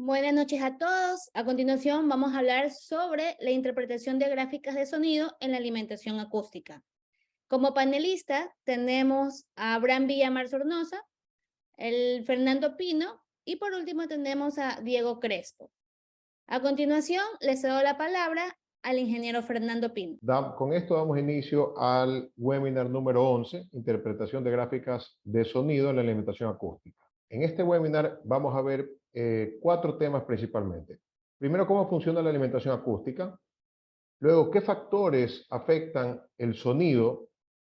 Buenas noches a todos. A continuación vamos a hablar sobre la interpretación de gráficas de sonido en la alimentación acústica. Como panelista tenemos a Abraham Villamar Sornosa, el Fernando Pino y por último tenemos a Diego Crespo. A continuación le cedo la palabra al ingeniero Fernando Pino. Con esto damos inicio al webinar número 11, interpretación de gráficas de sonido en la alimentación acústica. En este webinar vamos a ver 4 temas principalmente. Primero, cómo funciona la alimentación acústica. Luego, qué factores afectan el sonido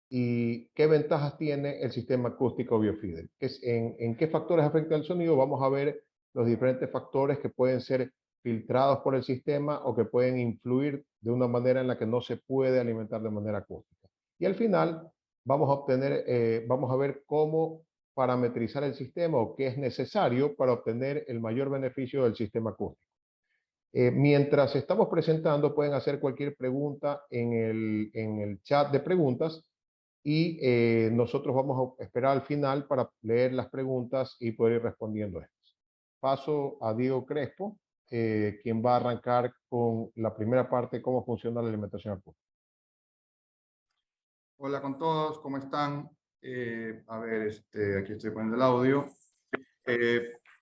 y qué ventajas tiene el sistema acústico biofeeder. En qué factores afecta el sonido, vamos a ver los diferentes factores que pueden ser filtrados por el sistema o que pueden influir de una manera en la que no se puede alimentar de manera acústica. Y al final vamos a ver cómo parametrizar el sistema o qué es necesario para obtener el mayor beneficio del sistema acústico. Mientras estamos presentando, pueden hacer cualquier pregunta en el chat de preguntas y nosotros vamos a esperar al final para leer las preguntas y poder ir respondiendo estas. Paso a Diego Crespo, quien va a arrancar con la primera parte, cómo funciona la alimentación acústica. Hola con todos, ¿cómo están? Aquí estoy poniendo el audio.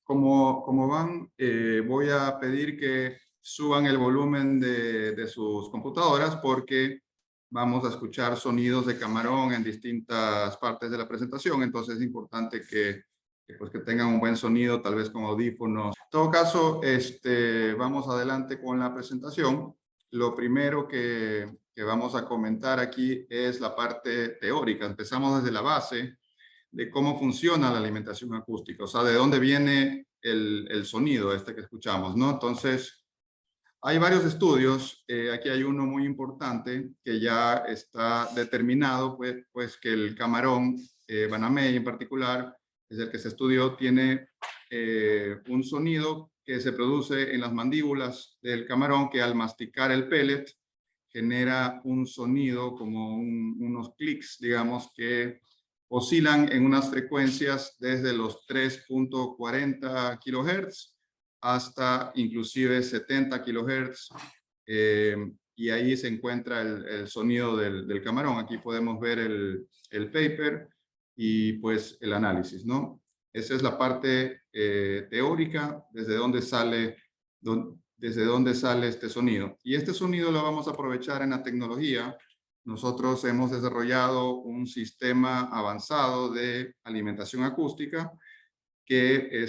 Como van, voy a pedir que suban el volumen de sus computadoras porque vamos a escuchar sonidos de camarón en distintas partes de la presentación, entonces es importante que tengan un buen sonido, tal vez con audífonos. En todo caso, vamos adelante con la presentación. Lo primero que vamos a comentar aquí es la parte teórica. Empezamos desde la base de cómo funciona la alimentación acústica, o sea, de dónde viene el sonido que escuchamos, ¿no? Entonces, hay varios estudios, aquí hay uno muy importante que ya está determinado, pues que el camarón, Banamey en particular, es el que se estudió, tiene un sonido que se produce en las mandíbulas del camarón que al masticar el pellet genera un sonido como unos clics, digamos, que oscilan en unas frecuencias desde los 3.40 kHz hasta inclusive 70 kHz. Y ahí se encuentra el sonido del camarón. Aquí podemos ver el paper y pues el análisis, ¿no? Esa es la parte teórica, desde dónde sale este sonido. Y este sonido lo vamos a aprovechar en la tecnología. Nosotros hemos desarrollado un sistema avanzado de alimentación acústica que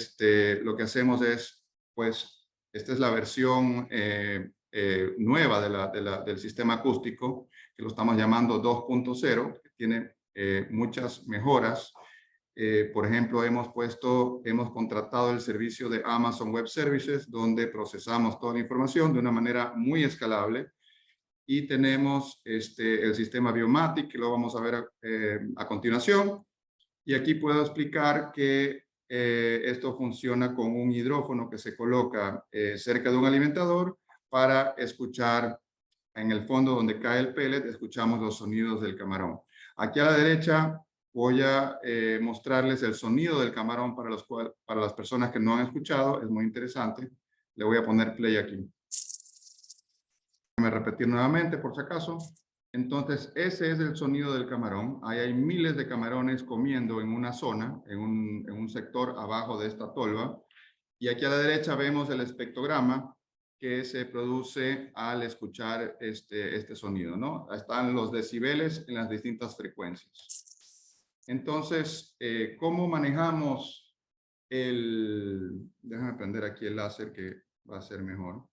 lo que hacemos es, pues, esta es la versión nueva del sistema acústico, que lo estamos llamando 2.0, que tiene muchas mejoras. Por ejemplo, hemos contratado el servicio de Amazon Web Services, donde procesamos toda la información de una manera muy escalable. Y tenemos el sistema Biomatic, que lo vamos a ver a continuación. Y aquí puedo explicar que esto funciona con un hidrófono que se coloca cerca de un alimentador para escuchar en el fondo donde cae el pellet, escuchamos los sonidos del camarón. Aquí a la derecha voy a mostrarles el sonido del camarón para las personas que no han escuchado. Es muy interesante. Le voy a poner play aquí. Déjame repetir nuevamente por si acaso. Entonces, ese es el sonido del camarón. Ahí hay miles de camarones comiendo en una zona, en un sector abajo de esta tolva. Y aquí a la derecha vemos el espectrograma que se produce al escuchar este sonido, ¿no? Están los decibeles en las distintas frecuencias. Entonces, ¿cómo manejamos Déjame prender aquí el láser que va a ser mejor.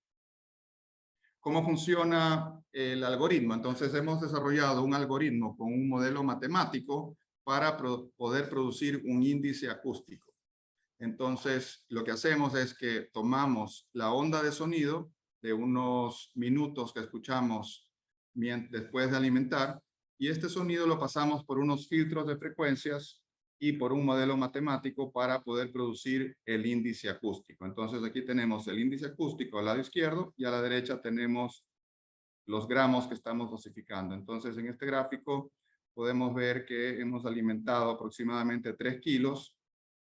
¿Cómo funciona el algoritmo? Entonces hemos desarrollado un algoritmo con un modelo matemático para poder producir un índice acústico. Entonces lo que hacemos es que tomamos la onda de sonido de unos minutos que escuchamos después de alimentar y este sonido lo pasamos por unos filtros de frecuencias y por un modelo matemático para poder producir el índice acústico. Entonces aquí tenemos el índice acústico al lado izquierdo y a la derecha tenemos los gramos que estamos dosificando. Entonces en este gráfico podemos ver que hemos alimentado aproximadamente 3 kilos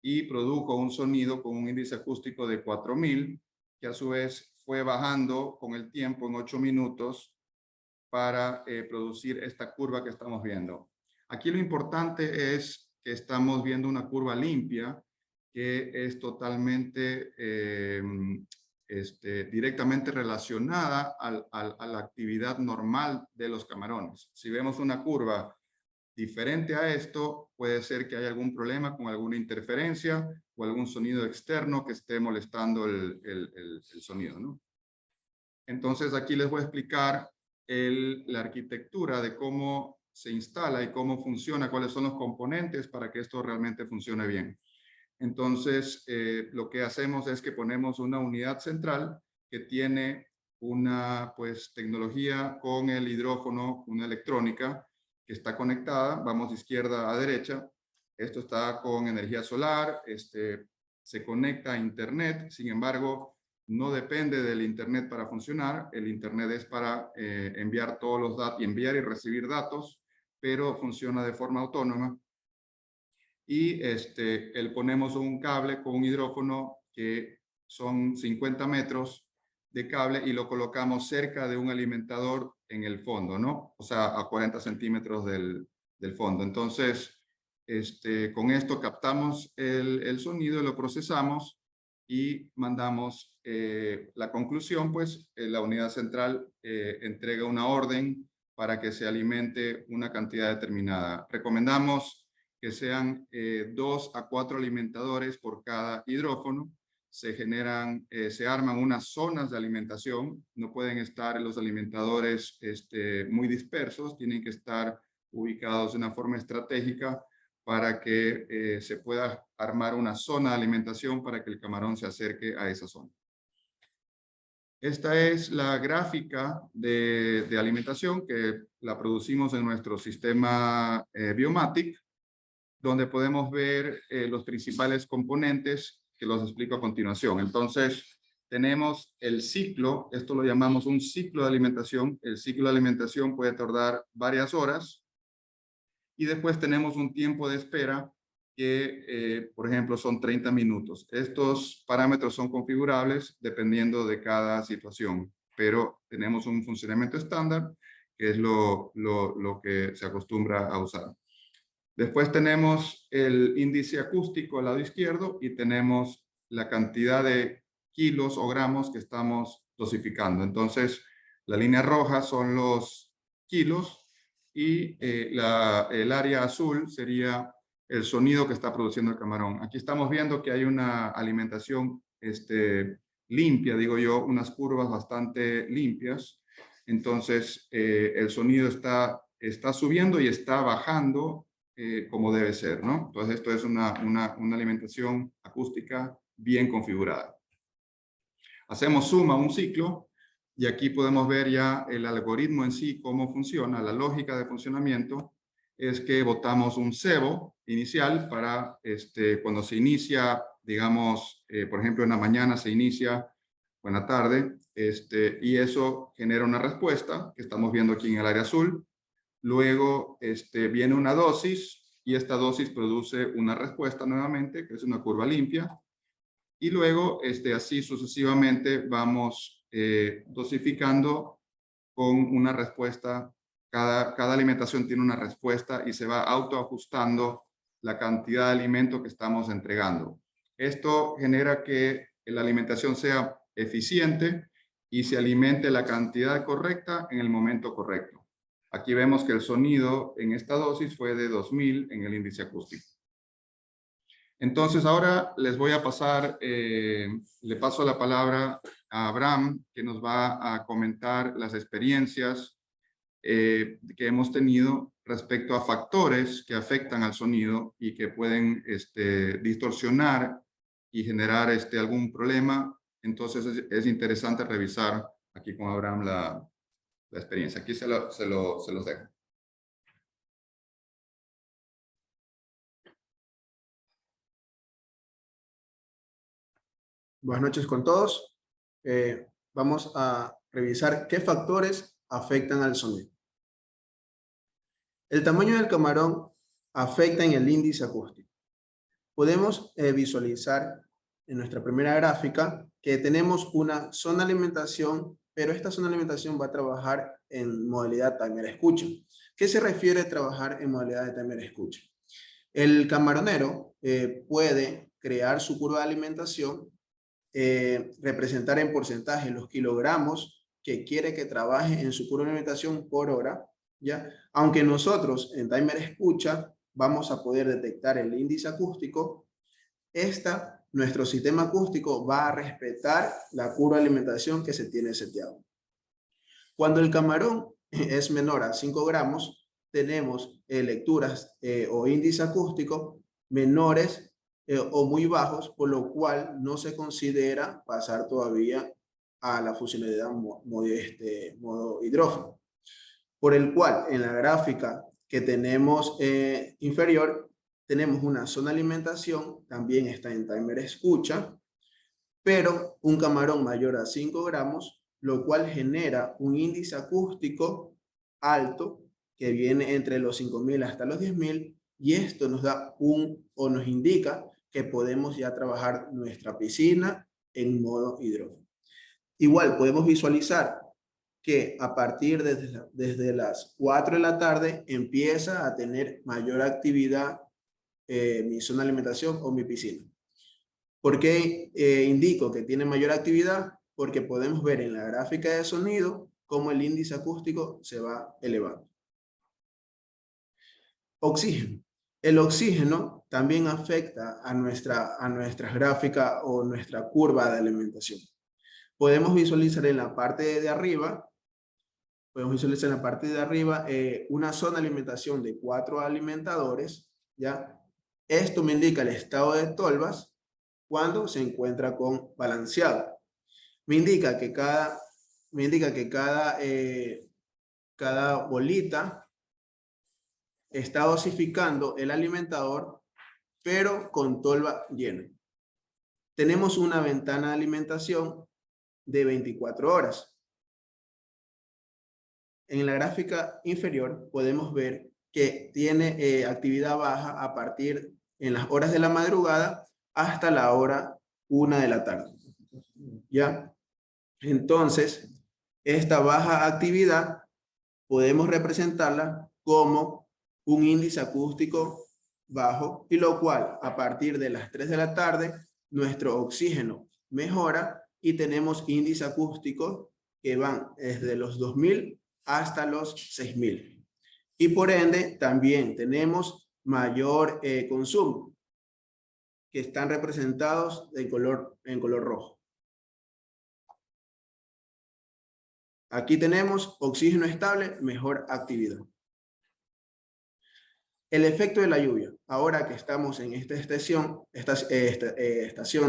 y produjo un sonido con un índice acústico de 4000, que a su vez fue bajando con el tiempo en 8 minutos para producir esta curva que estamos viendo. Aquí lo importante es que estamos viendo una curva limpia que es totalmente directamente relacionada a la actividad normal de los camarones. Si vemos una curva diferente a esto, puede ser que haya algún problema con alguna interferencia o algún sonido externo que esté molestando el sonido, ¿no? Entonces aquí les voy a explicar la arquitectura de cómo se instala y cómo funciona, cuáles son los componentes para que esto realmente funcione bien. Entonces, lo que hacemos es que ponemos una unidad central que tiene una tecnología con el hidrófono, una electrónica que está conectada. Vamos de izquierda a derecha. Esto está con energía solar, se conecta a internet. Sin embargo, no depende del internet para funcionar. El internet es para enviar todos los datos, enviar y recibir datos, pero funciona de forma autónoma. Y le ponemos un cable con un hidrófono que son 50 metros de cable y lo colocamos cerca de un alimentador en el fondo, ¿no? O sea, a 40 centímetros del fondo. Entonces, con esto captamos el sonido, lo procesamos y mandamos la conclusión, pues la unidad central entrega una orden para que se alimente una cantidad determinada. Recomendamos que sean 2 a 4 alimentadores por cada hidrófono. Se arman unas zonas de alimentación. No pueden estar los alimentadores muy dispersos, tienen que estar ubicados de una forma estratégica para que se pueda armar una zona de alimentación para que el camarón se acerque a esa zona. Esta es la gráfica de alimentación que la producimos en nuestro sistema Biomatic, donde podemos ver los principales componentes que los explico a continuación. Entonces, tenemos el ciclo, esto lo llamamos un ciclo de alimentación. El ciclo de alimentación puede tardar varias horas. Y después tenemos un tiempo de espera que, por ejemplo, son 30 minutos. Estos parámetros son configurables dependiendo de cada situación, pero tenemos un funcionamiento estándar, que es lo que se acostumbra a usar. Después tenemos el índice acústico al lado izquierdo y tenemos la cantidad de kilos o gramos que estamos dosificando. Entonces, la línea roja son los kilos y el área azul sería el sonido que está produciendo el camarón. Aquí estamos viendo que hay una alimentación limpia, digo yo, unas curvas bastante limpias. Entonces, el sonido está subiendo y está bajando como debe ser, ¿no? Entonces, esto es una alimentación acústica bien configurada. Hacemos zoom a un ciclo y aquí podemos ver ya el algoritmo en sí, cómo funciona. La lógica de funcionamiento es que botamos un cebo inicial para cuando se inicia, digamos, por ejemplo, en la mañana se inicia o en la tarde, y eso genera una respuesta que estamos viendo aquí en el área azul. Luego viene una dosis y esta dosis produce una respuesta nuevamente, que es una curva limpia. Y luego, así sucesivamente, vamos dosificando con una respuesta. Cada alimentación tiene una respuesta y se va autoajustando la cantidad de alimento que estamos entregando. Esto genera que la alimentación sea eficiente y se alimente la cantidad correcta en el momento correcto. Aquí vemos que el sonido en esta dosis fue de 2000 en el índice acústico. Entonces ahora les voy a pasar, le paso la palabra a Abraham, que nos va a comentar las experiencias que hemos tenido respecto a factores que afectan al sonido y que pueden distorsionar y generar algún problema. Entonces es interesante revisar aquí con Abraham la experiencia. Aquí se los dejo. Buenas noches con todos. Vamos a revisar qué factores afectan al sonido. El tamaño del camarón afecta en el índice acústico. podemos visualizar en nuestra primera gráfica que tenemos una zona de alimentación, pero esta zona de alimentación va a trabajar en modalidad timer escucha. ¿Qué se refiere a trabajar en modalidad de timer escucha? El camaronero puede crear su curva de alimentación, representar en porcentaje los kilogramos que quiere que trabaje en su curva de alimentación por hora, ¿ya? Aunque nosotros en timer escucha vamos a poder detectar el índice acústico, nuestro sistema acústico va a respetar la curva de alimentación que se tiene seteado. Cuando el camarón es menor a 5 gramos, tenemos lecturas o índice acústico menores o muy bajos, por lo cual no se considera pasar todavía a la funcionalidad modo hidrógeno. Por el cual en la gráfica que tenemos inferior, tenemos una zona de alimentación, también está en timer escucha, pero un camarón mayor a 5 gramos, lo cual genera un índice acústico alto que viene entre los 5.000 hasta los 10.000, y esto nos da nos indica que podemos ya trabajar nuestra piscina en modo hidrógeno. Igual podemos visualizar que a partir desde las 4 de la tarde empieza a tener mayor actividad mi zona de alimentación o mi piscina. ¿Por qué indico que tiene mayor actividad? Porque podemos ver en la gráfica de sonido cómo el índice acústico se va elevando. Oxígeno. El oxígeno también afecta a nuestra gráfica o nuestra curva de alimentación. Podemos visualizar en la parte de arriba, una zona de alimentación de 4 alimentadores, ¿ya? Esto me indica el estado de tolvas cuando se encuentra con balanceado. Me indica que cada bolita está dosificando el alimentador, pero con tolva llena. Tenemos una ventana de alimentación de 24 horas. En la gráfica inferior podemos ver que tiene actividad baja a partir en las horas de la madrugada hasta la hora 1 de la tarde. ¿Ya? Entonces, esta baja actividad podemos representarla como un índice acústico bajo, y lo cual a partir de las 3 de la tarde nuestro oxígeno mejora y tenemos índice acústico que van desde los 2.000 hasta los 6.000. Y por ende también tenemos mayor consumo, que están representados en color rojo. Aquí tenemos oxígeno estable, mejor actividad. El efecto de la lluvia. Ahora que estamos en esta estación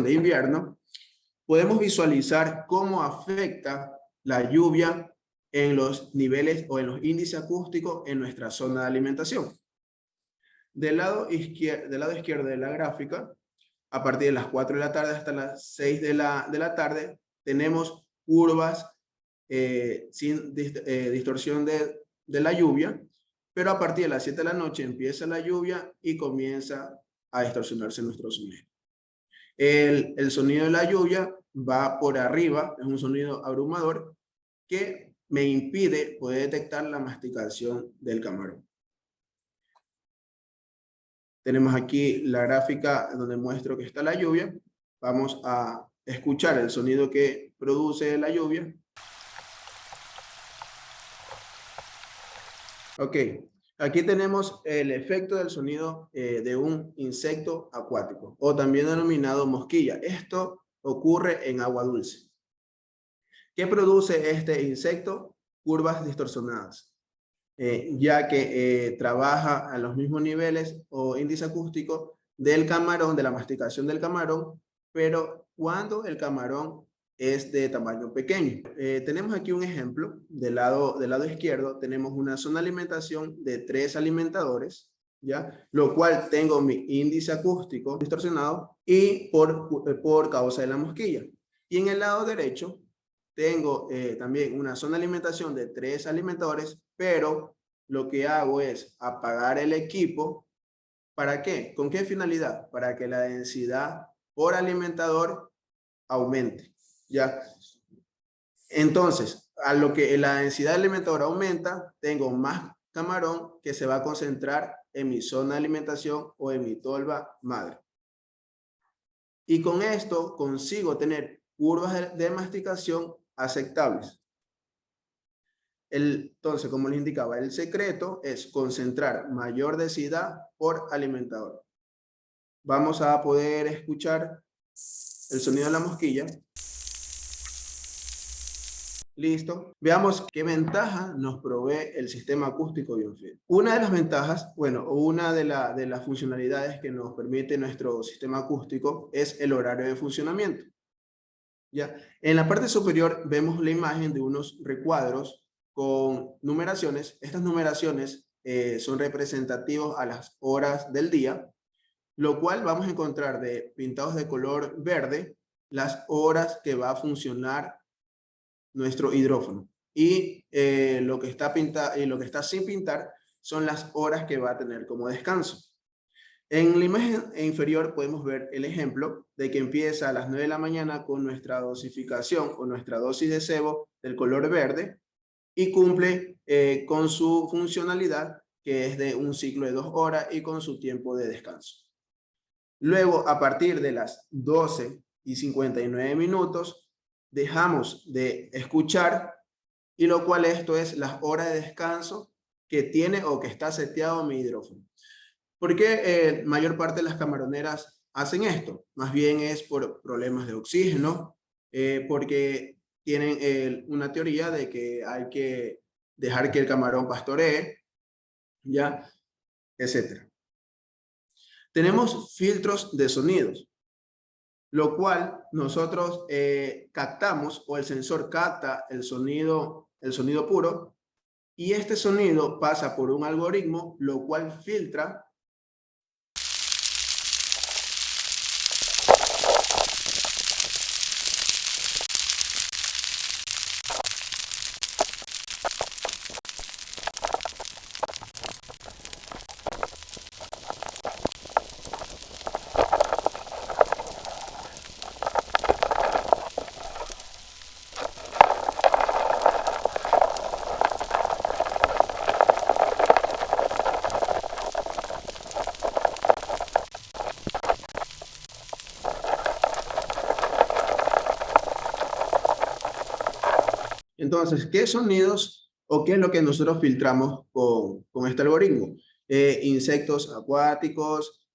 de invierno, podemos visualizar cómo afecta la lluvia en los niveles o en los índices acústicos en nuestra zona de alimentación. Del lado izquierdo de la gráfica, a partir de las 4 de la tarde hasta las 6 de la tarde, tenemos curvas sin distorsión de la lluvia, pero a partir de las 7 de la noche empieza la lluvia y comienza a distorsionarse nuestro sonido. El sonido de la lluvia va por arriba, es un sonido abrumador que me impide poder detectar la masticación del camarón. Tenemos aquí la gráfica donde muestro que está la lluvia. Vamos a escuchar el sonido que produce la lluvia. Ok, aquí tenemos el efecto del sonido de un insecto acuático, o también denominado mosquilla. Esto ocurre en agua dulce. ¿Qué produce este insecto? Curvas distorsionadas, ya que trabaja a los mismos niveles o índice acústico del camarón, de la masticación del camarón, pero cuando el camarón es de tamaño pequeño. Tenemos aquí un ejemplo. Del lado izquierdo tenemos una zona de alimentación de 3 alimentadores, ¿ya? Lo cual tengo mi índice acústico distorsionado y por causa de la mosquilla. Y en el lado derecho tengo también una zona de alimentación de 3 alimentadores, pero lo que hago es apagar el equipo ¿Para qué? ¿Con qué finalidad? Para que la densidad por alimentador aumente, ¿ya? Entonces, a lo que la densidad del alimentador aumenta, tengo más camarón que se va a concentrar en mi zona de alimentación o en mi tolva madre. Y con esto consigo tener curvas de masticación aceptables. Entonces, como les indicaba, el secreto es concentrar mayor densidad por alimentador. Vamos a poder escuchar el sonido de la mosquilla. Listo. Veamos qué ventaja nos provee el sistema acústico Bionfield. Una de las ventajas, bueno, una de las funcionalidades que nos permite nuestro sistema acústico es el horario de funcionamiento. ¿Ya? En la parte superior vemos la imagen de unos recuadros con numeraciones. Estas numeraciones son representativos a las horas del día, lo cual vamos a encontrar pintados de color verde las horas que va a funcionar nuestro hidrófono. Y lo que está pintado y lo que está sin pintar son las horas que va a tener como descanso. En la imagen inferior podemos ver el ejemplo de que empieza a las 9 de la mañana con nuestra dosificación o nuestra dosis de sebo del color verde y cumple con su funcionalidad, que es de un ciclo de 2 horas y con su tiempo de descanso. Luego, a partir de las 12:59 dejamos de escuchar, y lo cual esto es las horas de descanso que tiene o que está seteado mi hidrófono. ¿Por qué mayor parte de las camaroneras hacen esto? Más bien es por problemas de oxígeno, porque tienen una teoría de que hay que dejar que el camarón pastoree, ¿ya? Etcétera. Tenemos filtros de sonidos, lo cual nosotros captamos, o el sensor capta el sonido puro, y este sonido pasa por un algoritmo, lo cual filtra Entonces, ¿qué sonidos o qué es lo que nosotros filtramos con este algoritmo? Insectos acuáticos,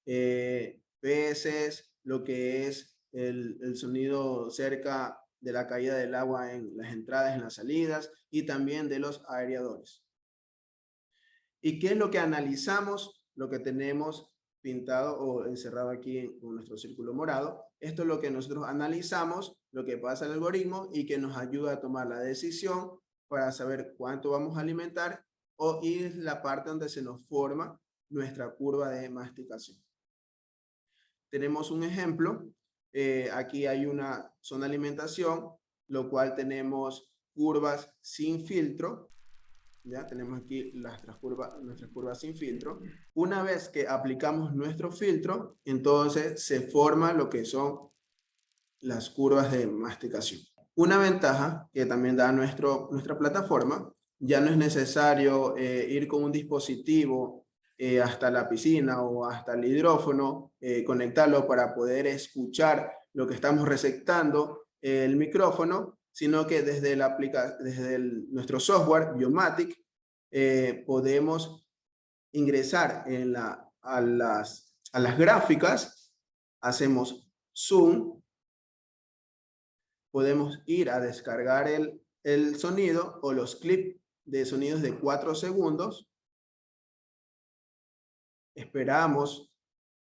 peces, lo que es el sonido cerca de la caída del agua en las entradas, en las salidas, y también de los aereadores. ¿Y qué es lo que analizamos? Lo que tenemos pintado o encerrado aquí con nuestro círculo morado. Esto es lo que nosotros analizamos, lo que pasa en el algoritmo y que nos ayuda a tomar la decisión para saber cuánto vamos a alimentar, y es la parte donde se nos forma nuestra curva de masticación. Tenemos un ejemplo. Aquí hay una zona de alimentación, lo cual tenemos curvas sin filtro. Ya tenemos aquí nuestras curvas sin filtro. Una vez que aplicamos nuestro filtro, entonces se forma lo que son las curvas de masticación. Una ventaja que también da nuestra plataforma, ya no es necesario ir con un dispositivo hasta la piscina o hasta el hidrófono, conectarlo para poder escuchar lo que estamos receptando el micrófono, sino que desde nuestro software Biomatic podemos ingresar a las gráficas, hacemos zoom, podemos ir a descargar el sonido o los clips de sonidos de 4 segundos, esperamos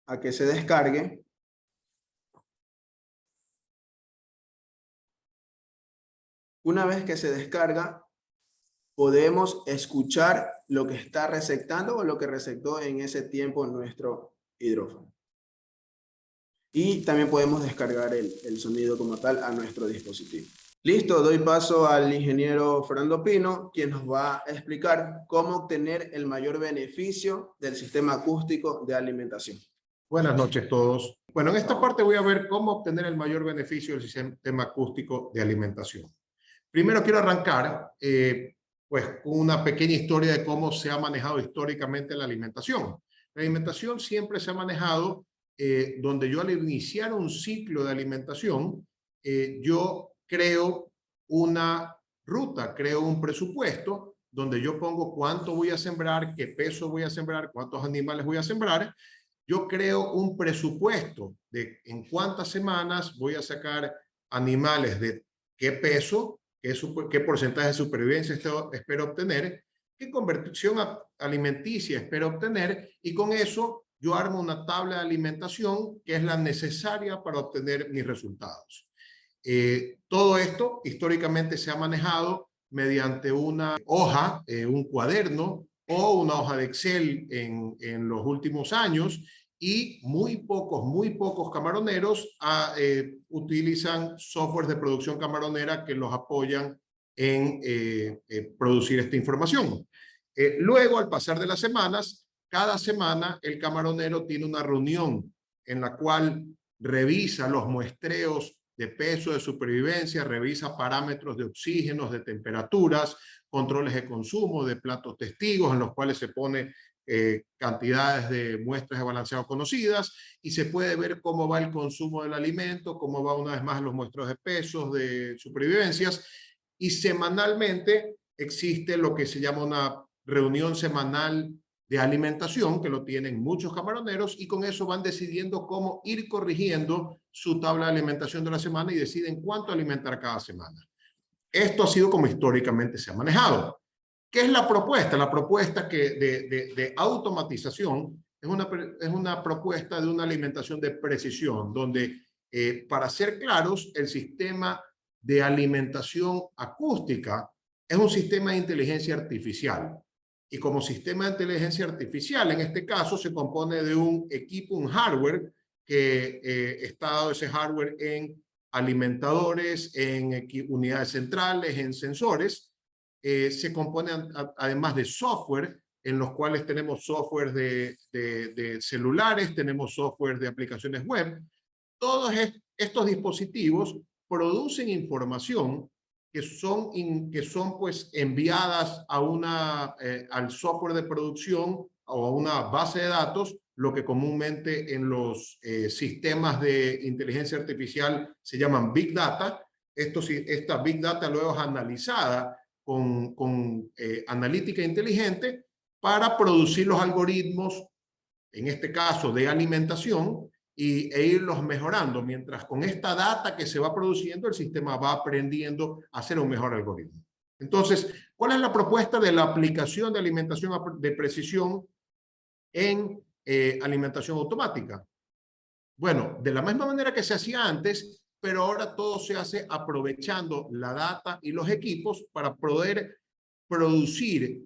a que se descargue. Una vez que se descarga, podemos escuchar lo que está receptando o lo que receptó en ese tiempo nuestro hidrófono. Y también podemos descargar el sonido como tal a nuestro dispositivo. Listo, doy paso al ingeniero Fernando Pino, quien nos va a explicar cómo obtener el mayor beneficio del sistema acústico de alimentación. Buenas noches a todos. Bueno, en esta parte voy a ver cómo obtener el mayor beneficio del sistema acústico de alimentación. Primero quiero arrancar pues, con una pequeña historia de cómo se ha manejado históricamente la alimentación. La alimentación siempre se ha manejado donde yo al iniciar un ciclo de alimentación, yo creo una ruta, creo un presupuesto donde yo pongo cuánto voy a sembrar, qué peso voy a sembrar, cuántos animales voy a sembrar. Yo creo un presupuesto de en cuántas semanas voy a sacar animales de qué peso, qué porcentaje de supervivencia espero obtener, qué conversión alimenticia espero obtener, y con eso yo armo una tabla de alimentación que es la necesaria para obtener mis resultados. Todo esto históricamente se ha manejado mediante una hoja, un cuaderno o una hoja de Excel en los últimos años, y muy pocos camaroneros utilizan software de producción camaronera que los apoyan en producir esta información. Luego, al pasar de las semanas, cada semana el camaronero tiene una reunión en la cual revisa los muestreos de peso, de supervivencia, revisa parámetros de oxígenos, de temperaturas, controles de consumo, de platos testigos en los cuales se pone cantidades de muestras de balanceado conocidas, y se puede ver cómo va el consumo del alimento, cómo va una vez más los muestreos de pesos, de supervivencias, y semanalmente existe lo que se llama una reunión semanal de alimentación, que lo tienen muchos camaroneros, y con eso van decidiendo cómo ir corrigiendo su tabla de alimentación de la semana y deciden cuánto alimentar cada semana. Esto ha sido como históricamente se ha manejado. ¿Qué es la propuesta? La propuesta de automatización es una propuesta de una alimentación de precisión, donde, para ser claros, el sistema de alimentación acústica es un sistema de inteligencia artificial. Y como sistema de inteligencia artificial, en este caso, se compone de un equipo, un hardware, que está dado ese hardware en alimentadores, en unidades centrales, en sensores. Se compone además de software, en los cuales tenemos software de celulares, tenemos software de aplicaciones web. Todos estos dispositivos producen información que son pues enviadas a al software de producción o a una base de datos, lo que comúnmente en los sistemas de inteligencia artificial se llaman Big Data. Esta Big Data luego es analizada con analítica inteligente para producir los algoritmos, en este caso de alimentación, e irlos mejorando, mientras con esta data que se va produciendo el sistema va aprendiendo a hacer un mejor algoritmo. Entonces, ¿cuál es la propuesta de la aplicación de alimentación de precisión en alimentación automática? Bueno, de la misma manera que se hacía antes, pero ahora todo se hace aprovechando la data y los equipos para poder producir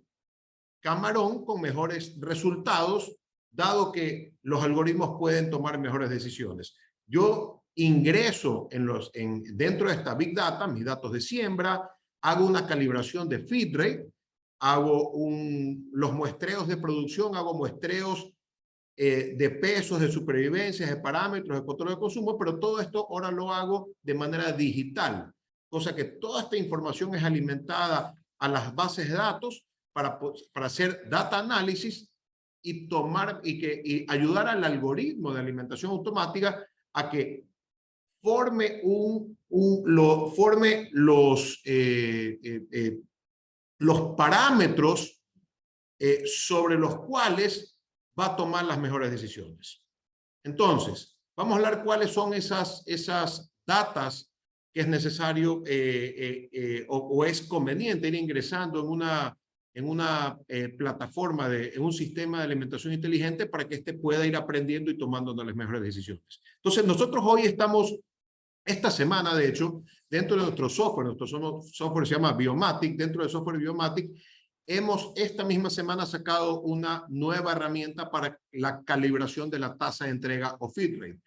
camarón con mejores resultados, dado que los algoritmos pueden tomar mejores decisiones. Yo ingreso dentro de esta Big Data mis datos de siembra, hago una calibración de feed rate, hago los muestreos de producción, hago muestreos de pesos, de supervivencia, de parámetros, de control de consumo, pero todo esto ahora lo hago de manera digital, cosa que toda esta información es alimentada a las bases de datos para hacer data análisis y ayudar al algoritmo de alimentación automática a que forme los parámetros sobre los cuales va a tomar las mejores decisiones. Entonces, vamos a hablar cuáles son esas datas que es necesario o es conveniente ir ingresando en una plataforma, en un sistema de alimentación inteligente, para que éste pueda ir aprendiendo y tomando las mejores decisiones. Entonces, nosotros hoy estamos, esta semana de hecho, dentro de nuestro software se llama Biomatic, dentro del software Biomatic, hemos esta misma semana sacado una nueva herramienta para la calibración de la tasa de entrega o feed rate.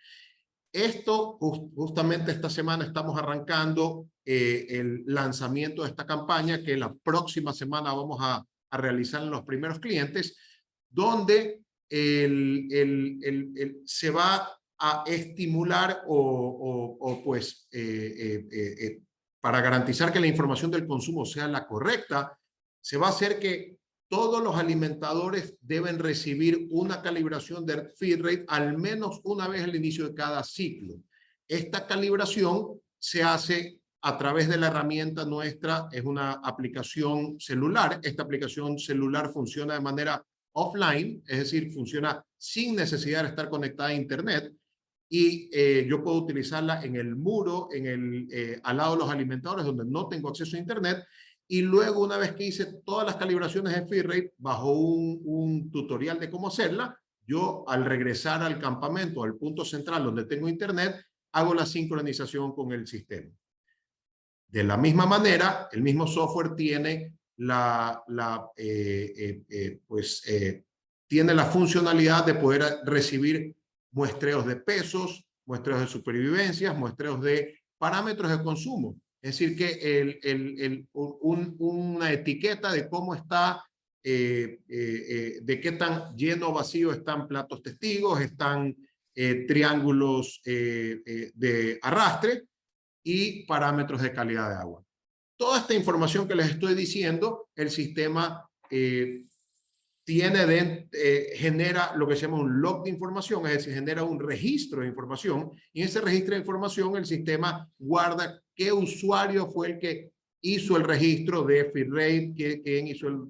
Esto, justamente esta semana estamos arrancando el lanzamiento de esta campaña que la próxima semana vamos a realizar en los primeros clientes, donde se va a estimular pues para garantizar que la información del consumo sea la correcta, se va a hacer que todos los alimentadores deben recibir una calibración de feed rate al menos una vez al inicio de cada ciclo. Esta calibración se hace a través de la herramienta nuestra, es una aplicación celular. Esta aplicación celular funciona de manera offline, es decir, funciona sin necesidad de estar conectada a internet, y yo puedo utilizarla en el muro, al lado de los alimentadores donde no tengo acceso a internet, y luego una vez que hice todas las calibraciones de feed rate bajo un tutorial de cómo hacerla, yo al regresar al campamento, al punto central donde tengo internet, hago la sincronización con el sistema. De la misma manera, el mismo software tiene tiene la funcionalidad de poder recibir muestreos de pesos, muestreos de supervivencias, muestreos de parámetros de consumo. Es decir, que una etiqueta de cómo está, de qué tan lleno o vacío están platos testigos, están triángulos de arrastre y parámetros de calidad de agua. Toda esta información que les estoy diciendo, el sistema genera lo que se llama un log de información, es decir, genera un registro de información, y en ese registro de información el sistema guarda qué usuario fue el que hizo el registro de feed rate, quién hizo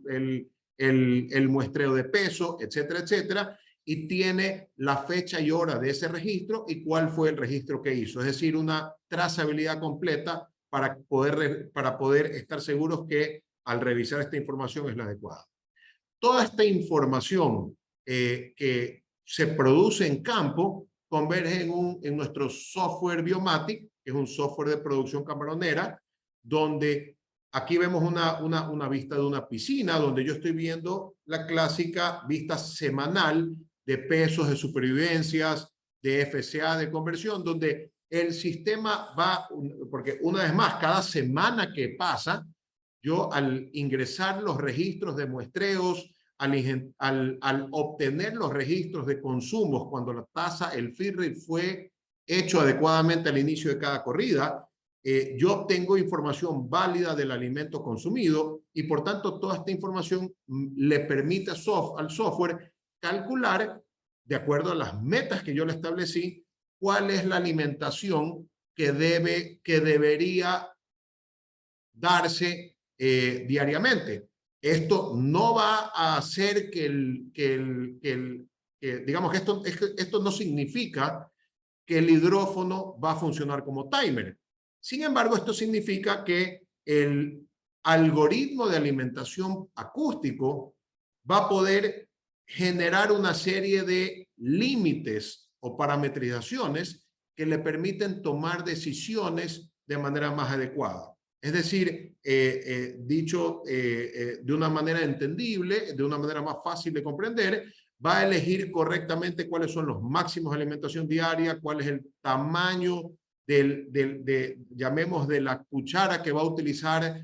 el muestreo de peso, etcétera, etcétera, y tiene la fecha y hora de ese registro y cuál fue el registro que hizo. Es decir, una trazabilidad completa para poder estar seguros que al revisar esta información es la adecuada. Toda esta información que se produce en campo converge en nuestro software Biomatic, que es un software de producción camaronera, donde aquí vemos una vista de una piscina, donde yo estoy viendo la clásica vista semanal de pesos, de supervivencias, de FCA, de conversión, donde el sistema va, porque una vez más, cada semana que pasa, yo al ingresar los registros de muestreos, al obtener los registros de consumos, cuando la tasa, el feed rate fue hecho adecuadamente al inicio de cada corrida, yo obtengo información válida del alimento consumido, y por tanto toda esta información le permite al software calcular, de acuerdo a las metas que yo le establecí, cuál es la alimentación que debería darse diariamente. Esto no va a hacer digamos que esto no significa que el hidrófono va a funcionar como timer. Sin embargo, esto significa que el algoritmo de alimentación acústico va a poder generar una serie de límites o parametrizaciones que le permiten tomar decisiones de manera más adecuada. Es decir, dicho de una manera entendible, de una manera más fácil de comprender, va a elegir correctamente cuáles son los máximos de alimentación diaria, cuál es el tamaño llamemos, de la cuchara que va a utilizar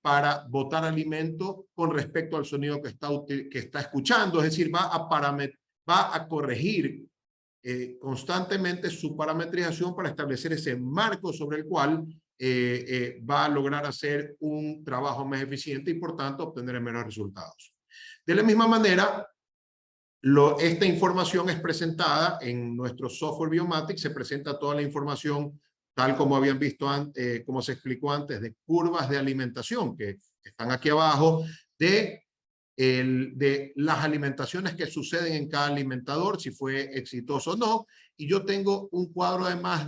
para botar alimento con respecto al sonido que está escuchando. Es decir, va a corregir constantemente su parametrización para establecer ese marco sobre el cual va a lograr hacer un trabajo más eficiente y por tanto obtener mejores resultados. De la misma manera, esta información es presentada en nuestro software Biomatic, se presenta toda la información tal como habían visto antes, como se explicó antes, de curvas de alimentación que están aquí abajo, de las alimentaciones que suceden en cada alimentador, si fue exitoso o no, y yo tengo un cuadro además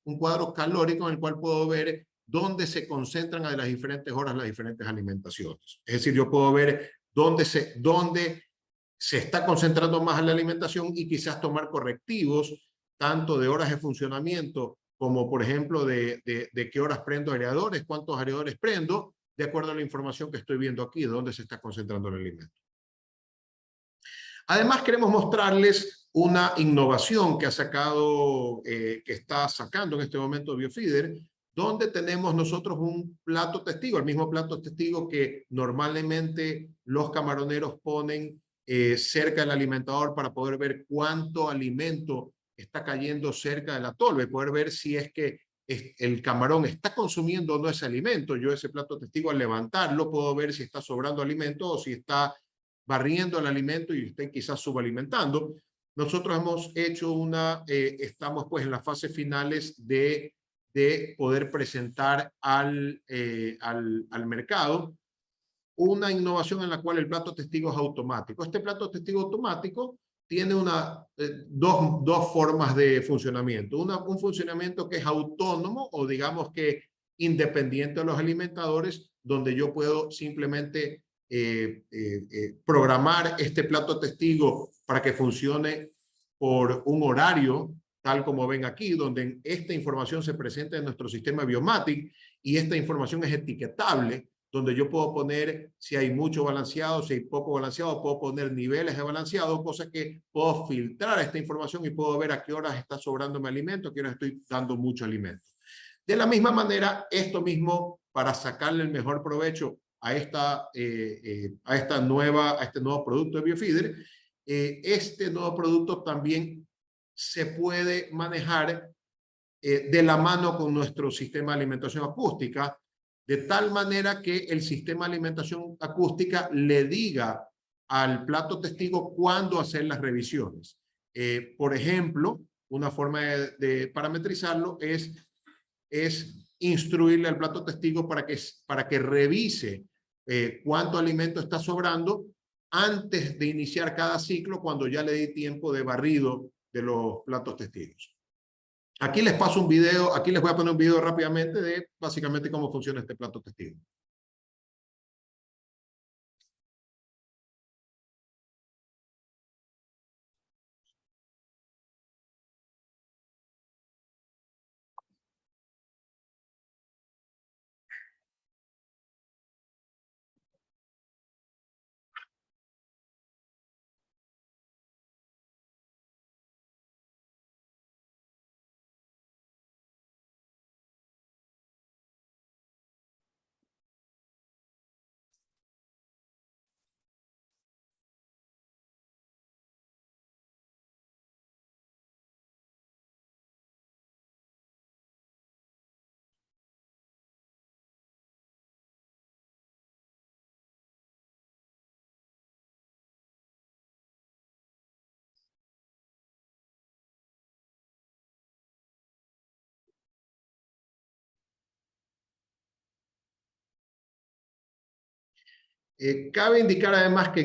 un cuadro calórico en el cual puedo ver dónde se concentran a las diferentes horas las diferentes alimentaciones. Es decir, yo puedo ver dónde se está concentrando más la alimentación y quizás tomar correctivos, tanto de horas de funcionamiento como, por ejemplo, de qué horas prendo aireadores, cuántos aireadores prendo, de acuerdo a la información que estoy viendo aquí, de dónde se está concentrando el alimento. Además, queremos mostrarles una innovación que ha sacado, que está sacando en este momento Biofeeder, donde tenemos nosotros un plato testigo, el mismo plato testigo que normalmente los camaroneros ponen cerca del alimentador para poder ver cuánto alimento está cayendo cerca de la tolva y poder ver si es que el camarón está consumiendo o no ese alimento. Yo ese plato testigo al levantarlo puedo ver si está sobrando alimento o si está barriendo el alimento y está quizás subalimentando. Nosotros hemos hecho estamos pues en las fases finales de poder presentar al mercado una innovación en la cual el plato testigo es automático. Este plato testigo automático tiene dos formas de funcionamiento. Un funcionamiento que es autónomo o digamos que independiente de los alimentadores, donde yo puedo simplemente programar este plato testigo para que funcione por un horario, tal como ven aquí, donde esta información se presenta en nuestro sistema Biomatic y esta información es etiquetable, donde yo puedo poner si hay mucho balanceado, si hay poco balanceado, puedo poner niveles de balanceado, cosa que puedo filtrar esta información y puedo ver a qué horas está sobrando mi alimento, a qué horas estoy dando mucho alimento. De la misma manera, esto mismo, para sacarle el mejor provecho a este nuevo producto de Biofeeder, este nuevo producto también se puede manejar de la mano con nuestro sistema de alimentación acústica, de tal manera que el sistema de alimentación acústica le diga al plato testigo cuándo hacer las revisiones. Por ejemplo, una forma de parametrizarlo es instruirle al plato testigo para que revise cuánto alimento está sobrando antes de iniciar cada ciclo, cuando ya le di tiempo de barrido de los platos testigos. Aquí les paso un video, aquí les voy a poner un video rápidamente de básicamente cómo funciona este plato testigo. Cabe indicar además que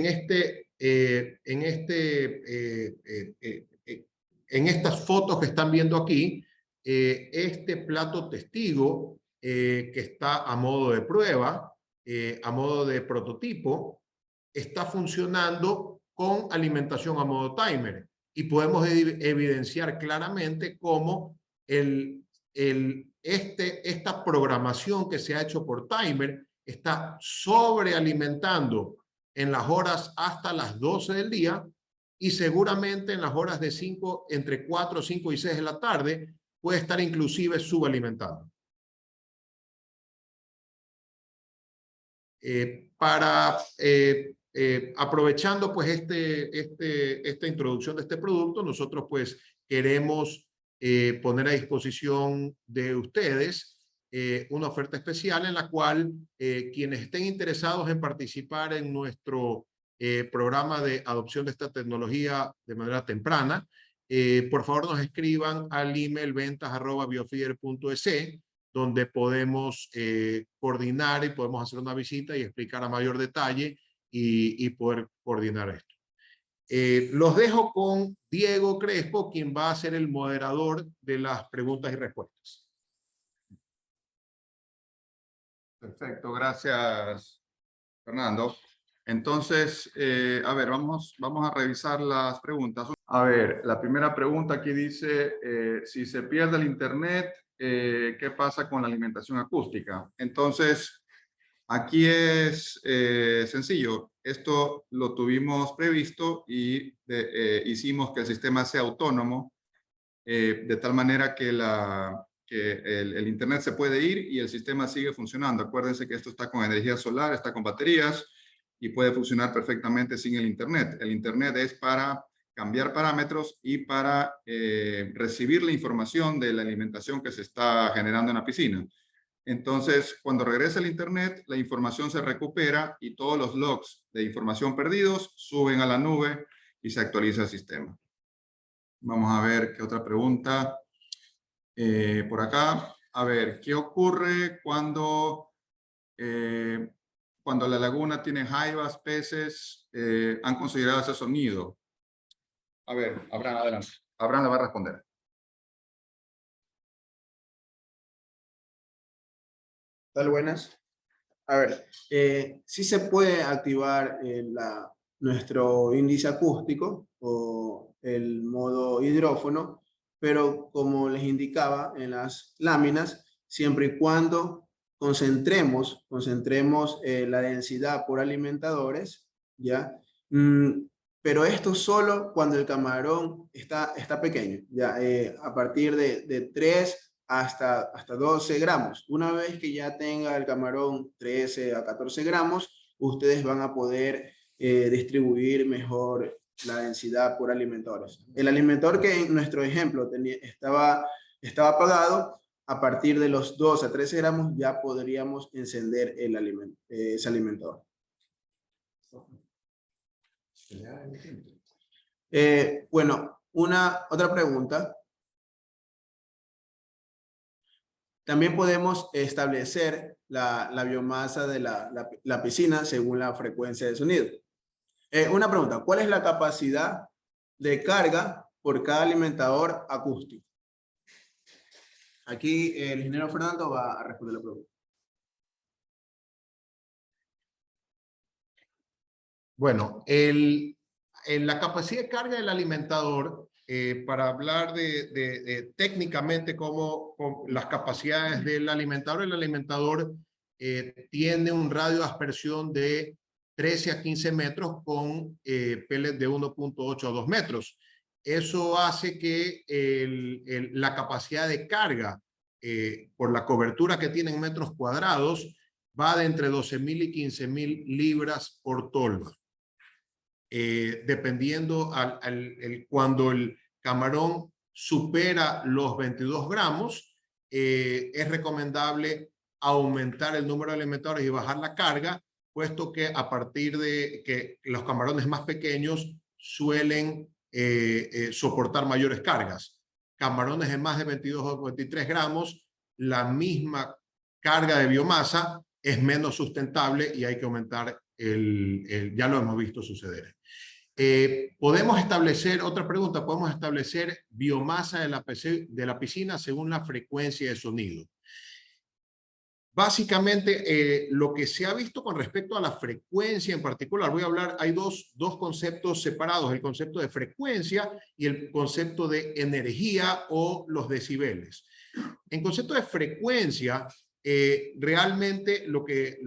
en estas fotos que están viendo aquí, este plato testigo que está a modo de prueba, a modo de prototipo, está funcionando con alimentación a modo timer y podemos evidenciar claramente cómo esta programación que se ha hecho por timer está sobrealimentando en las horas hasta las 12 del día y seguramente en las horas de entre 4, 5 y 6 de la tarde puede estar inclusive subalimentando. Aprovechando pues esta introducción de este producto, nosotros pues queremos poner a disposición de ustedes una oferta especial en la cual quienes estén interesados en participar en nuestro programa de adopción de esta tecnología de manera temprana, por favor nos escriban al email ventas@biofeeder.es, donde podemos coordinar y podemos hacer una visita y explicar a mayor detalle y poder coordinar esto. Los dejo con Diego Crespo, quien va a ser el moderador de las preguntas y respuestas. Perfecto, gracias, Fernando. Entonces, a ver, vamos a revisar las preguntas. A ver, la primera pregunta aquí dice, si se pierde el internet, ¿qué pasa con la alimentación acústica? Entonces, Aquí es sencillo. Esto lo tuvimos previsto y hicimos que el sistema sea autónomo, de tal manera que, el Internet se puede ir y el sistema sigue funcionando. Acuérdense que esto está con energía solar, está con baterías y puede funcionar perfectamente sin el Internet. El Internet es para cambiar parámetros y para recibir la información de la alimentación que se está generando en la piscina. Entonces, cuando regresa el Internet, la información se recupera y todos los logs de información perdidos suben a la nube y se actualiza el sistema. Vamos a ver qué otra pregunta. Por acá, a ver, ¿qué ocurre cuando la laguna tiene jaivas, peces? ¿Han considerado ese sonido? A ver, Abraham, adelante. Abraham le va a responder. ¿Tal? Buenas. A ver, sí se puede activar nuestro índice acústico o el modo hidrófono, pero como les indicaba en las láminas, siempre y cuando concentremos la densidad por alimentadores, ¿ya? Pero esto solo cuando el camarón está pequeño, ¿ya? A partir de 3 hasta 12 gramos. Una vez que ya tenga el camarón 13 a 14 gramos, ustedes van a poder distribuir mejor la densidad por alimentadores. El alimentador que en nuestro ejemplo estaba apagado, a partir de los 2 a 13 gramos ya podríamos encender ese alimentador. Bueno, otra pregunta. También podemos establecer la biomasa de la piscina según la frecuencia de sonido. Una pregunta, ¿cuál es la capacidad de carga por cada alimentador acústico? Aquí el ingeniero Fernando va a responder la pregunta. Bueno, la capacidad de carga del alimentador, para hablar técnicamente cómo las capacidades del alimentador, el alimentador tiene un radio de aspersión de 13 a 15 metros con pellets de 1.8 a 2 metros. Eso hace que la capacidad de carga por la cobertura que tiene en metros cuadrados va de entre 12.000 y 15.000 libras por tolva. Dependiendo cuando el camarón supera los 22 gramos, es recomendable aumentar el número de alimentadores y bajar la carga, puesto que a partir de que los camarones más pequeños suelen soportar mayores cargas. Camarones de más de 22 o 23 gramos, la misma carga de biomasa es menos sustentable y hay que aumentar ya lo hemos visto suceder. Podemos establecer, otra pregunta, podemos establecer biomasa de la piscina según la frecuencia de sonido. Básicamente, lo que se ha visto con respecto a la frecuencia en particular, voy a hablar, hay dos conceptos separados, el concepto de frecuencia y el concepto de energía o los decibeles. En concepto de frecuencia, realmente lo que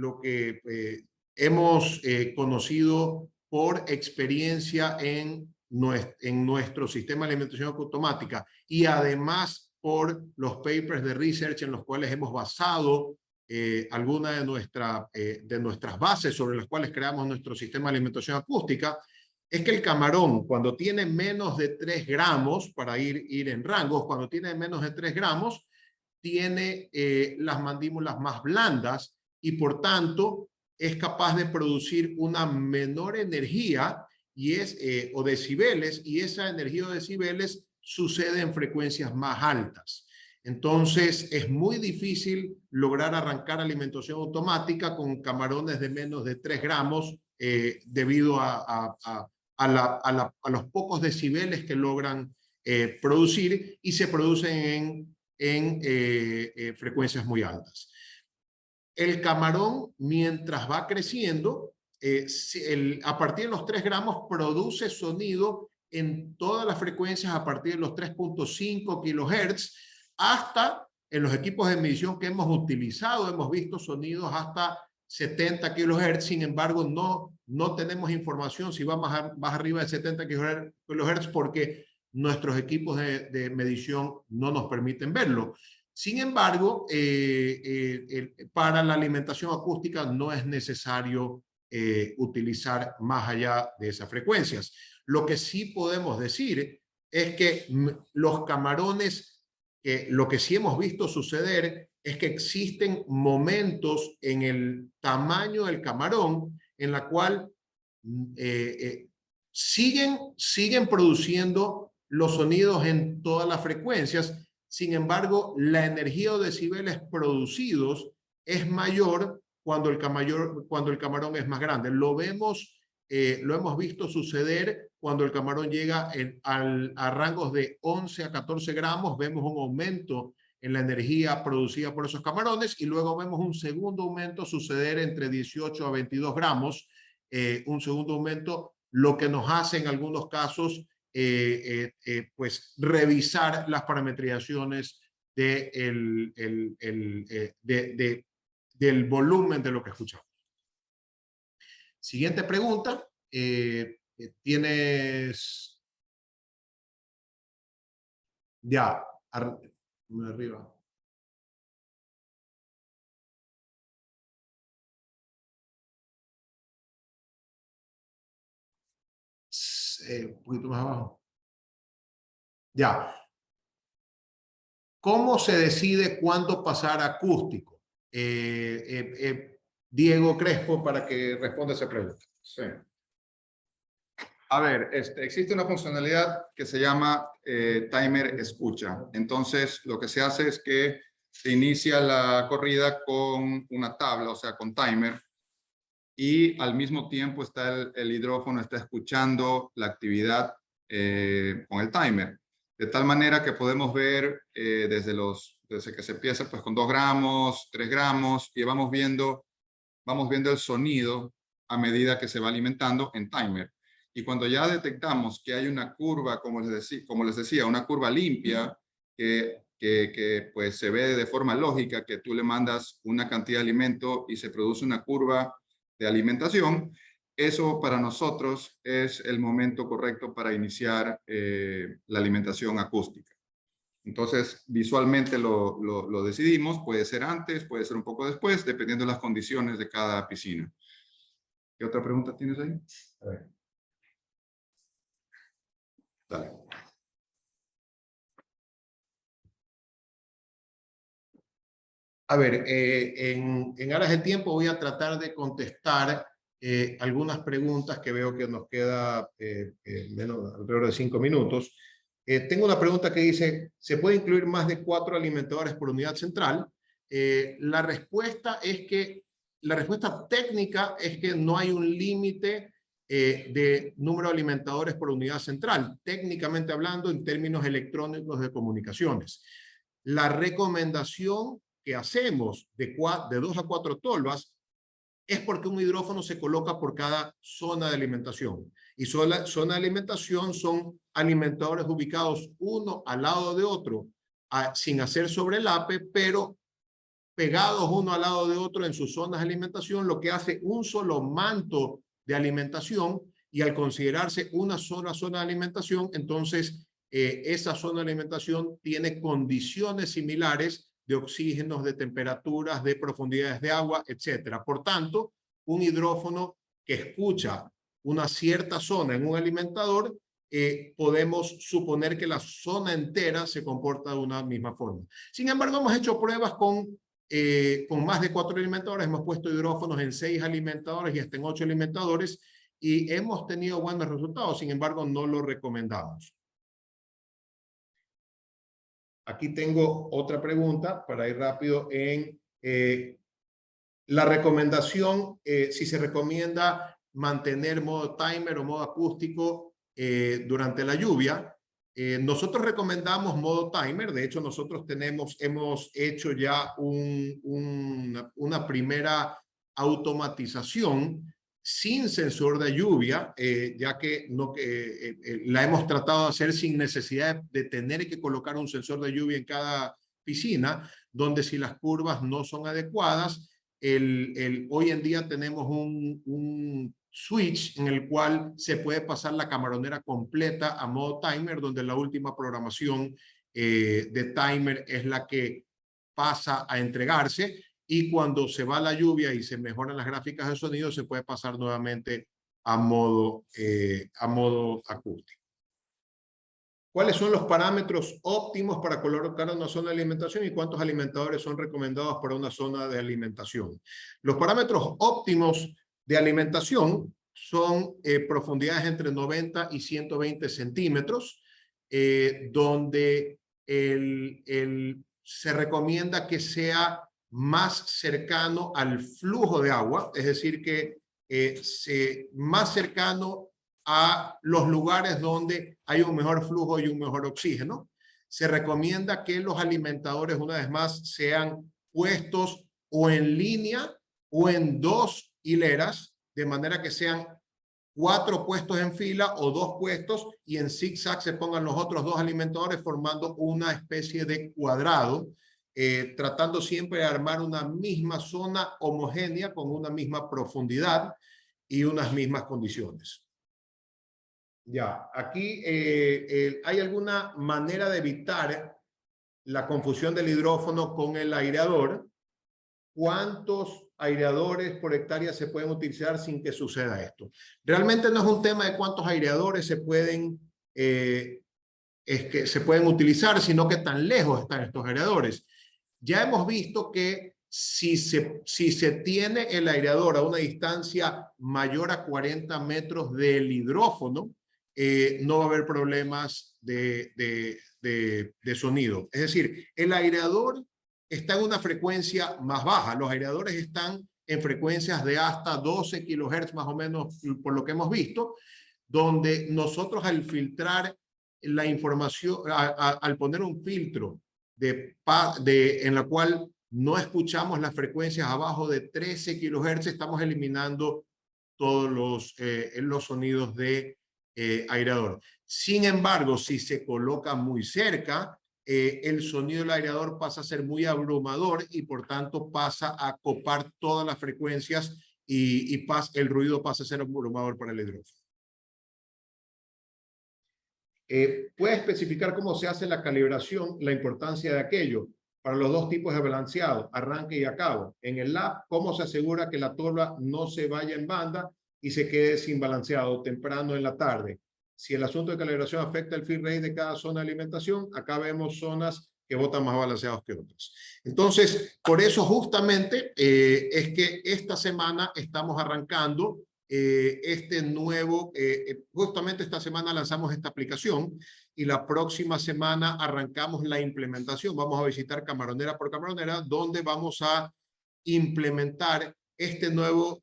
hemos conocido por experiencia en nuestro sistema de alimentación automática y además por los papers de research en los cuales hemos basado algunas de nuestras bases sobre las cuales creamos nuestro sistema de alimentación acústica, es que el camarón, cuando tiene menos de 3 gramos, para ir en rangos, cuando tiene menos de 3 gramos, tiene las mandíbulas más blandas y por tanto es capaz de producir una menor energía o decibeles, y esa energía o decibeles sucede en frecuencias más altas. Entonces es muy difícil lograr arrancar alimentación automática con camarones de menos de 3 gramos debido a los pocos decibeles que logran producir y se producen en frecuencias muy altas. El camarón, mientras va creciendo, a partir de los 3 gramos produce sonido en todas las frecuencias a partir de los 3.5 kilohertz, hasta en los equipos de medición que hemos utilizado, hemos visto sonidos hasta 70 kHz, sin embargo, no tenemos información si va más arriba de 70 kHz porque nuestros equipos de medición no nos permiten verlo. Sin embargo, para la alimentación acústica no es necesario utilizar más allá de esas frecuencias. Lo que sí podemos decir es que los camarones, lo que sí hemos visto suceder es que existen momentos en el tamaño del camarón en la cual siguen produciendo los sonidos en todas las frecuencias. Sin embargo, la energía o decibeles producidos es mayor cuando el camarón es más grande. Lo hemos visto suceder cuando el camarón llega a rangos de 11 a 14 gramos. Vemos un aumento en la energía producida por esos camarones y luego vemos un segundo aumento suceder entre 18 a 22 gramos. Un segundo aumento, lo que nos hace en algunos casos pues revisar las parametrizaciones del volumen de lo que escuchamos. Siguiente pregunta. Tienes... Ya, arriba. Un poquito más abajo. Ya. ¿Cómo se decide cuándo pasar a acústico? Diego Crespo, para que responda esa pregunta. Sí. A ver, existe una funcionalidad que se llama timer escucha. Entonces, lo que se hace es que se inicia la corrida con una tabla, o sea, con timer, y al mismo tiempo está el hidrófono está escuchando la actividad con el timer. De tal manera que podemos ver desde que se empieza pues, con 2 gramos, 3 gramos, y vamos viendo el sonido a medida que se va alimentando en timer. Y cuando ya detectamos que hay una curva, como les decía, una curva limpia, que pues se ve de forma lógica, que tú le mandas una cantidad de alimento y se produce una curva de alimentación, eso para nosotros es el momento correcto para iniciar la alimentación acústica. Entonces, visualmente lo decidimos, puede ser antes, puede ser un poco después, dependiendo de las condiciones de cada piscina. ¿Qué otra pregunta tienes ahí? A ver. Dale. A ver, en aras de tiempo voy a tratar de contestar algunas preguntas que veo que nos queda alrededor de 5 minutos. Tengo una pregunta que dice, ¿se puede incluir más de 4 alimentadores por unidad central? La respuesta técnica es que no hay un límite de número de alimentadores por unidad central, técnicamente hablando en términos electrónicos de comunicaciones. La recomendación que hacemos de 2 a 4 tolvas es porque un hidrófono se coloca por cada zona de alimentación. Y zona de alimentación son alimentadores ubicados uno al lado de otro, sin hacer sobrelape, pero pegados uno al lado de otro en sus zonas de alimentación, lo que hace un solo manto de alimentación, y al considerarse una sola zona de alimentación, entonces esa zona de alimentación tiene condiciones similares de oxígenos, de temperaturas, de profundidades de agua, etcétera. Por tanto, un hidrófono que escucha una cierta zona en un alimentador, podemos suponer que la zona entera se comporta de una misma forma. Sin embargo, hemos hecho pruebas con más de 4 alimentadores, hemos puesto hidrófonos en 6 alimentadores y hasta en 8 alimentadores, y hemos tenido buenos resultados. Sin embargo, no lo recomendamos. Aquí tengo otra pregunta para ir rápido en la recomendación, si se recomienda mantener modo timer o modo acústico durante la lluvia. Nosotros recomendamos modo timer. De hecho, nosotros hemos hecho ya una primera automatización sin sensor de lluvia, ya que la hemos tratado de hacer sin necesidad de tener que colocar un sensor de lluvia en cada piscina, donde si las curvas no son adecuadas, hoy en día tenemos un switch en el cual se puede pasar la camaronera completa a modo timer, donde la última programación de timer es la que pasa a entregarse, y cuando se va la lluvia y se mejoran las gráficas de sonido, se puede pasar nuevamente a modo acústico. ¿Cuáles son los parámetros óptimos para colocar una zona de alimentación y cuántos alimentadores son recomendados para una zona de alimentación? Los parámetros óptimos de alimentación son profundidades entre 90 y 120 centímetros, donde se recomienda que sea más cercano al flujo de agua, es decir, que más cercano a los lugares donde hay un mejor flujo y un mejor oxígeno. Se recomienda que los alimentadores, una vez más, sean puestos o en línea o en 2 hileras, de manera que sean 4 puestos en fila o 2 puestos, y en zigzag se pongan los otros 2 alimentadores formando una especie de cuadrado, tratando siempre de armar una misma zona homogénea con una misma profundidad y unas mismas condiciones. Ya, aquí ¿hay alguna manera de evitar la confusión del hidrófono con el aireador? ¿Cuántos aireadores por hectárea se pueden utilizar sin que suceda esto? Realmente no es un tema de cuántos aireadores se pueden utilizar, sino que tan lejos están estos aireadores. Ya hemos visto que si se tiene el aireador a una distancia mayor a 40 metros del hidrófono, no va a haber problemas de sonido. Es decir, el aireador está en una frecuencia más baja. Los aireadores están en frecuencias de hasta 12 kilohertz más o menos, por lo que hemos visto, donde nosotros al filtrar la información, al poner un filtro en la cual no escuchamos las frecuencias abajo de 13 kilohertz, estamos eliminando todos los sonidos de aireador. Sin embargo, si se coloca muy cerca, el sonido del aireador pasa a ser muy abrumador y por tanto pasa a copar todas las frecuencias y el ruido pasa a ser abrumador para el hidrófono. Puede especificar cómo se hace la calibración, la importancia de aquello para los 2 tipos de balanceado, arranque y acabo. En el lab, cómo se asegura que la torba no se vaya en banda y se quede sin balanceado temprano en la tarde. Si el asunto de calibración afecta el feed rate de cada zona de alimentación, acá vemos zonas que botan más balanceados que otras. Entonces, por eso justamente es que esta semana estamos arrancando justamente esta semana lanzamos esta aplicación y la próxima semana arrancamos la implementación. Vamos a visitar camaronera por camaronera, donde vamos a implementar este nuevo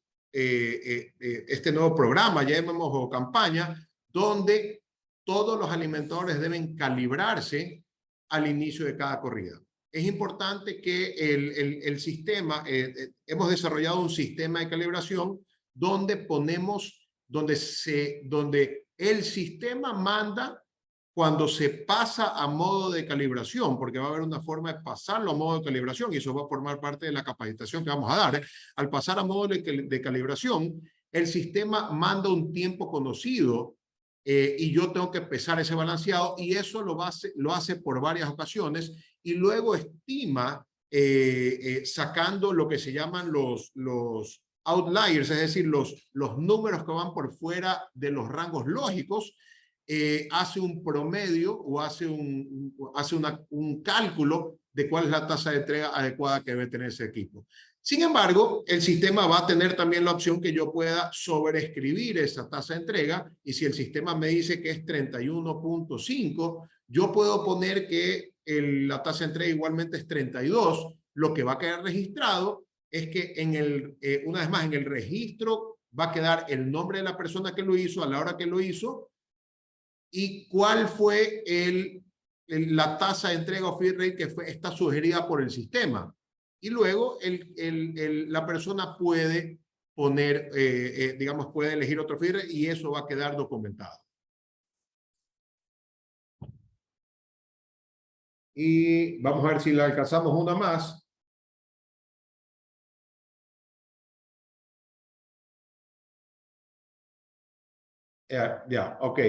programa, llamémoslo campaña, donde todos los alimentadores deben calibrarse al inicio de cada corrida. Es importante que el sistema, hemos desarrollado un sistema de calibración donde el sistema manda cuando se pasa a modo de calibración, porque va a haber una forma de pasarlo a modo de calibración y eso va a formar parte de la capacitación que vamos a dar. Al pasar a modo de calibración, el sistema manda un tiempo conocido y yo tengo que pesar ese balanceado y eso lo hace por varias ocasiones y luego estima sacando lo que se llaman los outliers, es decir, los números que van por fuera de los rangos lógicos, hace un promedio o hace un cálculo de cuál es la tasa de entrega adecuada que debe tener ese equipo. Sin embargo, el sistema va a tener también la opción que yo pueda sobreescribir esa tasa de entrega y si el sistema me dice que es 31.5, yo puedo poner que la tasa de entrega igualmente es 32, lo que va a quedar registrado es que una vez más en el registro va a quedar el nombre de la persona que lo hizo, a la hora que lo hizo, y cuál fue la tasa de entrega o feed rate que está sugerida por el sistema. Y luego la persona puede poner, digamos, puede elegir otro feed rate y eso va a quedar documentado. Y vamos a ver si le alcanzamos una más. Ok.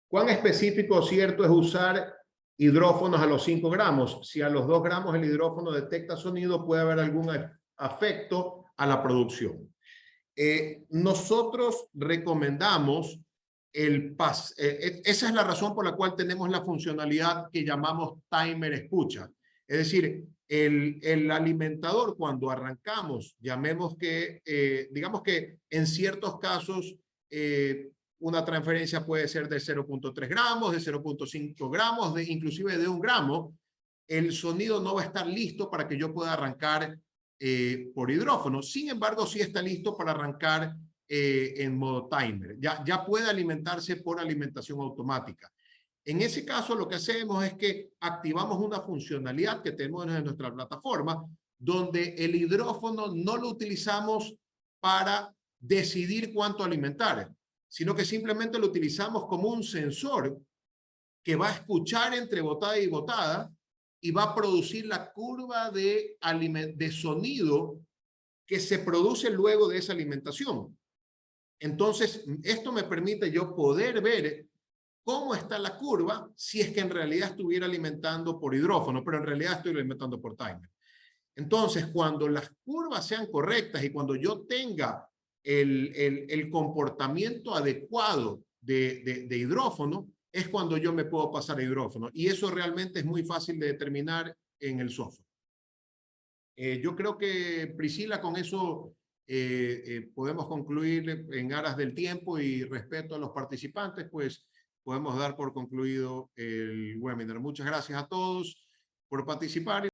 ¿Cuán específico o cierto es usar hidrófonos a los 5 gramos? Si a los 2 gramos el hidrófono detecta sonido, puede haber algún afecto a la producción. Nosotros recomendamos esa es la razón por la cual tenemos la funcionalidad que llamamos timer escucha. Es decir, el alimentador, cuando arrancamos, digamos que en ciertos casos una transferencia puede ser de 0.3 gramos, de 0.5 gramos, inclusive de 1 gramo. El sonido no va a estar listo para que yo pueda arrancar por hidrófono. Sin embargo, sí está listo para arrancar en modo timer. Ya puede alimentarse por alimentación automática. En ese caso, lo que hacemos es que activamos una funcionalidad que tenemos en nuestra plataforma, donde el hidrófono no lo utilizamos para decidir cuánto alimentar, sino que simplemente lo utilizamos como un sensor que va a escuchar entre botada y botada y va a producir la curva de sonido que se produce luego de esa alimentación. Entonces, esto me permite yo poder ver cómo está la curva si es que en realidad estuviera alimentando por hidrófono, pero en realidad estoy alimentando por timer. Entonces, cuando las curvas sean correctas y cuando yo tenga el comportamiento adecuado de hidrófono, es cuando yo me puedo pasar a hidrófono. Y eso realmente es muy fácil de determinar en el software. Yo creo que, Priscila, con eso podemos concluir en aras del tiempo y respeto a los participantes, pues podemos dar por concluido el webinar. Muchas gracias a todos por participar.